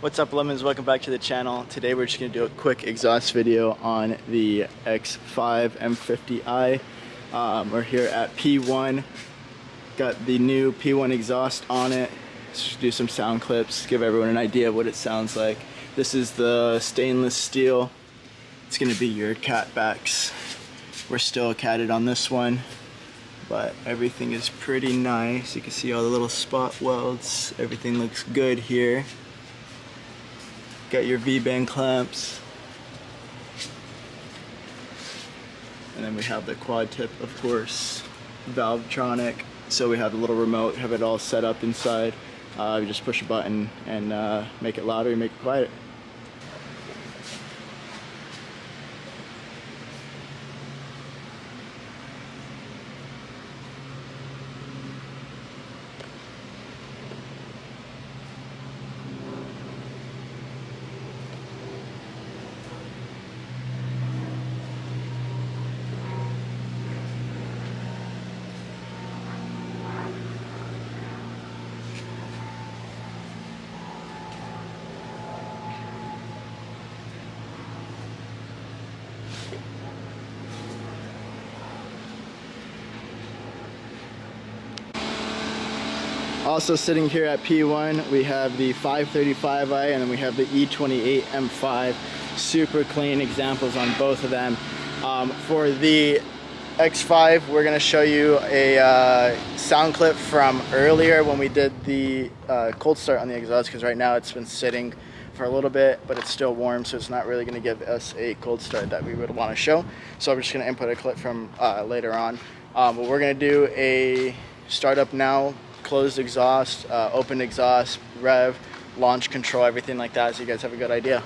What's up, lemons? Welcome back to the channel. Today we're just going to do a quick exhaust video on the X5 M60i. We're here at P1. Got the new P1 exhaust on it. Let's just do some sound clips, give everyone an idea of what it sounds like. This is the stainless steel. It's going to be your cat backs. We're still catted on this one, but everything is pretty nice. You can see all the little spot welds. Everything looks good here. Got your V-band clamps. And then we have the quad tip, of course, Valvetronic. So we have a little remote, have it all set up inside. You just push a button and make it louder, make it quiet. Also sitting here at P1, we have the 535i and then we have the E28 M5. Super clean examples on both of them. For the X5, we're going to show you a sound clip from earlier when we did the cold start on the exhaust, because right now it's been sitting for a little bit, but it's still warm, so it's not really going to give us a cold start that we would want to show. So I'm just going to input a clip from later on. But we're going to do a startup now, closed exhaust, open exhaust, rev, launch control, everything like that, so you guys have a good idea.